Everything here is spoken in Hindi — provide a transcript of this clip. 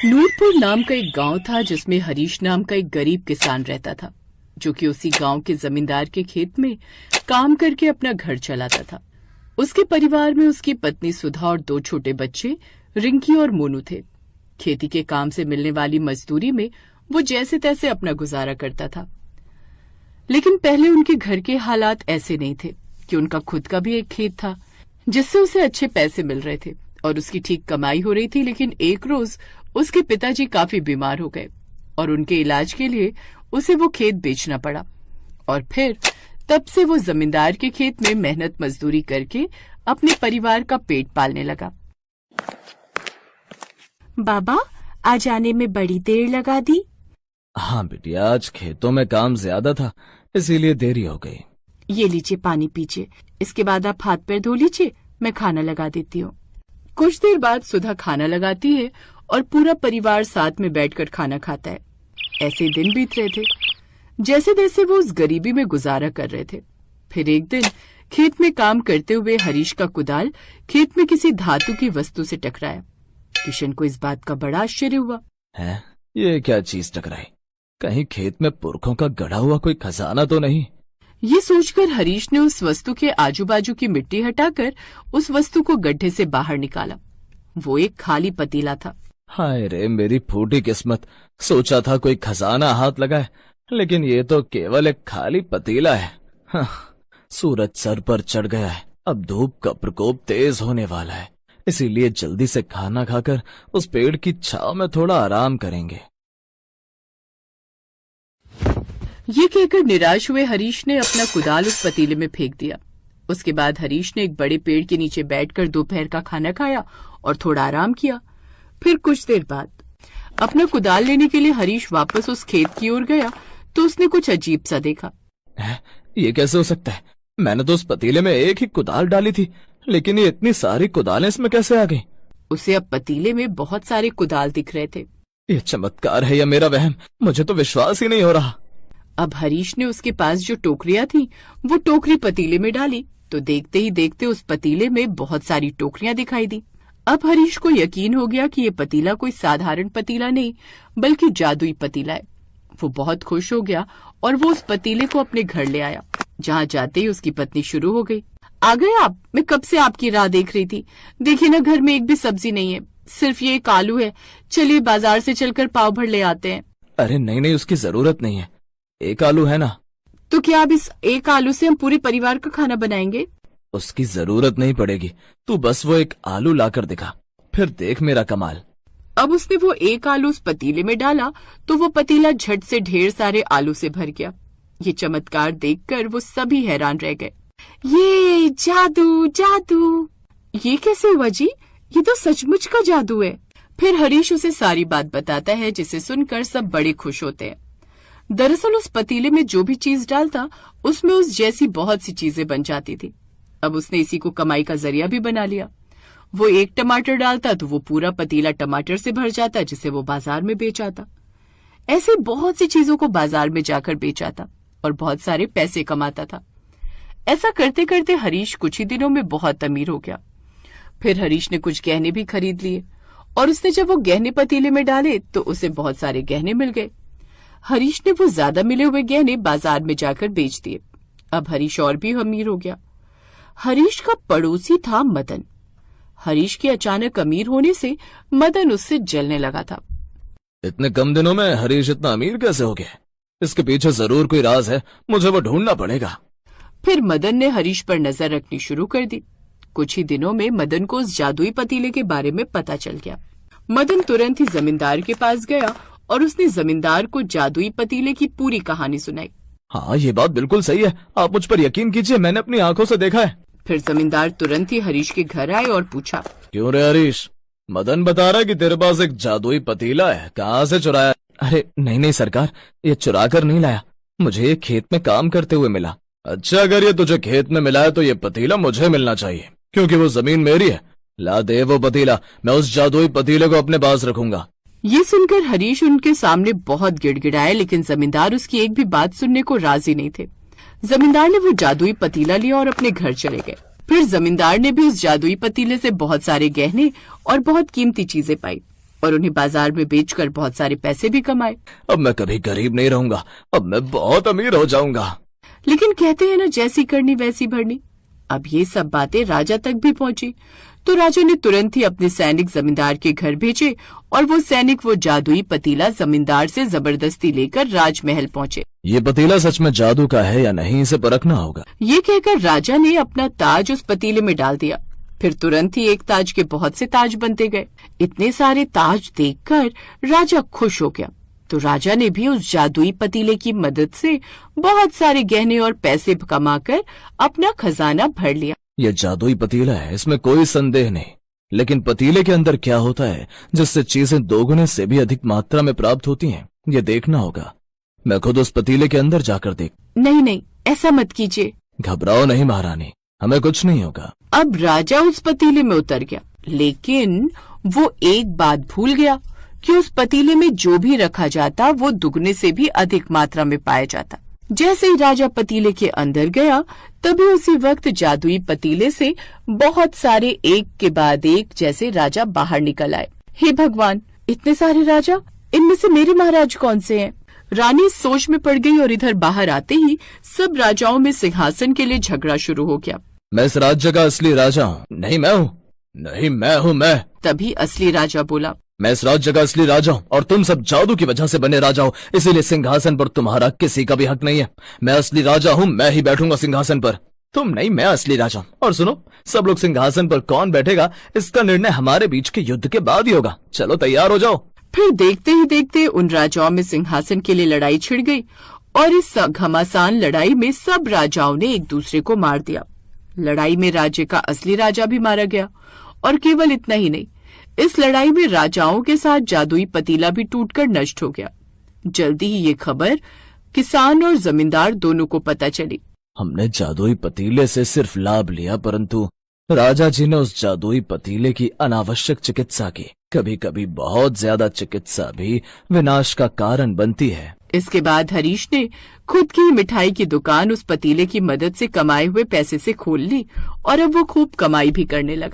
नूरपुर नाम का एक गांव था जिसमें हरीश नाम का एक गरीब किसान रहता था, जो कि उसी गांव के जमींदार के खेत में काम करके अपना घर चलाता था। उसके परिवार में उसकी पत्नी सुधा और 2 छोटे बच्चे रिंकी और मोनू थे। खेती के काम से मिलने वाली मजदूरी में वो जैसे तैसे अपना गुजारा करता था। लेकिन पहले उनके घर के हालात ऐसे नहीं थे कि उनका खुद का भी एक खेत था जिससे उसे अच्छे पैसे मिल रहे थे और उसकी ठीक कमाई हो रही थी। लेकिन एक रोज उसके पिताजी काफी बीमार हो गए और उनके इलाज के लिए उसे वो खेत बेचना पड़ा। और फिर तब से वो जमींदार के खेत में मेहनत मजदूरी करके अपने परिवार का पेट पालने लगा। बाबा, आज आने में बड़ी देर लगा दी। हाँ बिटिया, आज खेतों में काम ज्यादा था, इसीलिए देरी हो गई। ये लीजिए, पानी पीजिए, इसके बाद आप हाथ पैर धो लीजिए, मैं खाना लगा देती हूँ। कुछ देर बाद सुधा खाना लगाती है और पूरा परिवार साथ में बैठकर खाना खाता है। ऐसे दिन बीत रहे थे जैसे तैसे वो उस गरीबी में गुजारा कर रहे थे। फिर एक दिन खेत में काम करते हुए हरीश का कुदाल खेत में किसी धातु की वस्तु से टकराया। किशन को इस बात का बड़ा आश्चर्य हुआ। है, ये क्या चीज टकराई? कहीं खेत में पुरखों का गढ़ा हुआ कोई खजाना तो नहीं? ये सोचकर हरीश ने उस वस्तु के आजू बाजू की मिट्टी हटाकर उस वस्तु को गड्ढे से बाहर निकाला। वो एक खाली पतीला था। हाय रे मेरी फूटी किस्मत, सोचा था कोई खजाना हाथ लगाए, लेकिन ये तो केवल एक खाली पतीला है। हाँ, सूरज सर पर चढ़ गया है, अब धूप का प्रकोप तेज होने वाला है, इसीलिए जल्दी से खाना खाकर उस पेड़ की छांव में थोड़ा आराम करेंगे। ये कहकर निराश हुए हरीश ने अपना कुदाल उस पतीले में फेंक दिया। उसके बाद हरीश ने एक बड़े पेड़ के नीचे बैठकर दोपहर का खाना खाया और थोड़ा आराम किया। फिर कुछ देर बाद अपना कुदाल लेने के लिए हरीश वापस उस खेत की ओर गया तो उसने कुछ अजीब सा देखा। ये कैसे हो सकता है? मैंने तो उस पतीले में एक ही कुदाल डाली थी, लेकिन ये इतनी सारी कुदालें इसमें कैसे आ गई? उसे अब पतीले में बहुत सारे कुदाल दिख रहे थे। ये चमत्कार है या मेरा वहम? मुझे तो विश्वास ही नहीं हो रहा। अब हरीश ने उसके पास जो टोकरियां थी वो टोकरी पतीले में डाली तो देखते ही देखते उस पतीले में बहुत सारी टोकरियां दिखाई दी। अब हरीश को यकीन हो गया कि ये पतीला कोई साधारण पतीला नहीं बल्कि जादुई पतीला है। वो बहुत खुश हो गया और वो उस पतीले को अपने घर ले आया। जहाँ जाते ही उसकी पत्नी शुरू हो गई। आ गए आप? मैं कब से आपकी राह देख रही थी। देखिए ना, घर में एक भी सब्जी नहीं है, सिर्फ ये एक आलू है। चलिए बाजार से चलकर पाव भर ले आते हैं। अरे नहीं, उसकी जरूरत नहीं है, एक आलू है ना। तो क्या अब इस एक आलू से हम पूरे परिवार का खाना बनाएंगे? उसकी जरूरत नहीं पड़ेगी, तू बस वो एक आलू लाकर दिखा, फिर देख मेरा कमाल। अब उसने वो एक आलू उस पतीले में डाला तो वो पतीला झट से ढेर सारे आलू से भर गया। ये चमत्कार देखकर वो सभी हैरान रह गए। ये जादू जादू! ये कैसे हुआ जी? ये तो सचमुच का जादू है। फिर हरीश उसे सारी बात बताता है, जिसे सुनकर सब बड़े खुश होते हैं। दरअसल उस पतीले में जो भी चीज डालता उसमें उस जैसी बहुत सी चीजें बन जाती थी। अब उसने इसी को कमाई का जरिया भी बना लिया। वो एक टमाटर डालता तो वो पूरा पतीला टमाटर से भर जाता, जिसे वो बाजार में बेच आता। ऐसे बहुत सी चीजों को बाजार में जाकर बेच आता और बहुत सारे पैसे कमाता था। ऐसा करते करते हरीश कुछ ही दिनों में बहुत अमीर हो गया। फिर हरीश ने कुछ गहने भी खरीद लिए और उसने जब वो गहने पतीले में डाले तो उसे बहुत सारे गहने मिल गए। हरीश ने वो ज्यादा मिले हुए गहने बाजार में जाकर बेच दिए। अब हरीश और भी अमीर हो गया। हरीश का पड़ोसी था मदन। हरीश के अचानक अमीर होने से मदन उससे जलने लगा था। इतने कम दिनों में हरीश इतना अमीर कैसे हो गया? इसके पीछे जरूर कोई राज है, मुझे वो ढूंढना पड़ेगा। फिर मदन ने हरीश पर नजर रखनी शुरू कर दी। कुछ ही दिनों में मदन को उस जादुई पतीले के बारे में पता चल गया। मदन तुरंत ही जमींदार के पास गया और उसने जमींदार को जादुई पतीले की पूरी कहानी सुनाई। हाँ, ये बात बिल्कुल सही है, आप मुझ पर यकीन कीजिए, मैंने अपनी आंखों से देखा है। फिर जमींदार तुरंत ही हरीश के घर आए और पूछा, क्यों रे हरीश, मदन बता रहा कि तेरे पास एक जादुई पतीला है, कहाँ से चुराया? अरे नहीं सरकार, ये चुरा कर नहीं लाया, मुझे ये खेत में काम करते हुए मिला। अच्छा, अगर ये तुझे खेत में मिला है तो ये पतीला मुझे मिलना चाहिए, क्योंकि वो जमीन मेरी है। ला दे वो पतीला, मैं उस जादुई पतीले को अपने पास रखूंगा। ये सुनकर हरीश उनके सामने बहुत गिड़गिड़ाया, लेकिन जमींदार उसकी एक भी बात सुनने को राजी नहीं थे। जमींदार ने वो जादुई पतीला लिया और अपने घर चले गए। फिर जमींदार ने भी उस जादुई पतीले से बहुत सारे गहने और बहुत कीमती चीजें पाई। और उन्हें बाजार में बेचकर बहुत सारे पैसे भी कमाए। अब मैं कभी गरीब नहीं रहूंगा, अब मैं बहुत अमीर हो जाऊंगा। लेकिन कहते हैं ना, जैसी करनी वैसी भरनी। अब ये सब बातें राजा तक भी पहुंची तो राजा ने तुरंत ही अपने सैनिक जमींदार के घर भेजे और वो सैनिक वो जादुई पतीला जमींदार से जबरदस्ती लेकर राजमहल पहुंचे। ये पतीला सच में जादू का है या नहीं, इसे परखना होगा। ये कहकर राजा ने अपना ताज उस पतीले में डाल दिया। फिर तुरंत ही एक ताज के बहुत से ताज बनते गए। इतने सारे ताज देखकर राजा खुश हो गया। तो राजा ने भी उस जादुई पतीले की मदद से बहुत सारे गहने और पैसे कमाकर अपना खजाना भर लिया। ये जादुई पतीला है, इसमें कोई संदेह नहीं। लेकिन पतीले के अंदर क्या होता है जिससे चीजें दोगुने से भी अधिक मात्रा में प्राप्त होती हैं, ये देखना होगा। मैं खुद उस पतीले के अंदर जाकर देख। नहीं नहीं, ऐसा मत कीजिए। घबराओ नहीं महारानी, हमें कुछ नहीं होगा। अब राजा उस पतीले में उतर गया, लेकिन वो एक बात भूल गया कि उस पतीले में जो भी रखा जाता वो दुगने से भी अधिक मात्रा में पाया जाता। जैसे ही राजा पतीले के अंदर गया, तभी उसी वक्त जादुई पतीले से बहुत सारे एक के बाद एक जैसे राजा बाहर निकल आए। हे भगवान, इतने सारे राजा, इनमें से मेरे महाराज कौन से हैं? रानी सोच में पड़ गई और इधर बाहर आते ही सब राजाओं में सिंहासन के लिए झगड़ा शुरू हो गया। मैं इस राज्य का असली राजा हूँ। नहीं मैं हूँ, नहीं मैं हूँ मैं। तभी असली राजा बोला, मैं इस राज्य का असली राजा हूँ और तुम सब जादू की वजह से बने राजा हो, इसीलिए सिंहासन पर तुम्हारा किसी का भी हक नहीं है। मैं असली राजा हूँ, मैं ही बैठूंगा सिंहासन पर, तुम नहीं। मैं असली राजा हूँ। और सुनो, सब लोग सिंहासन पर कौन बैठेगा इसका निर्णय हमारे बीच के युद्ध के बाद ही होगा। चलो तैयार हो जाओ। फिर देखते ही देखते उन राजाओं में सिंहासन के लिए लड़ाई छिड़ गई और इस घमासान लड़ाई में सब राजाओं ने एक दूसरे को मार दिया। लड़ाई में राज्य का असली राजा भी मारा गया और केवल इतना ही नहीं, इस लड़ाई में राजाओं के साथ जादुई पतीला भी टूटकर नष्ट हो गया। जल्दी ही ये खबर किसान और जमींदार दोनों को पता चली। हमने जादुई पतीले से सिर्फ लाभ लिया, परंतु राजा जी ने उस जादुई पतीले की अनावश्यक चिकित्सा की। कभी कभी बहुत ज्यादा चिकित्सा भी विनाश का कारण बनती है। इसके बाद हरीश ने खुद की मिठाई की दुकान उस पतीले की मदद से कमाए हुए पैसे से खोल ली और अब वो खूब कमाई भी करने लगा।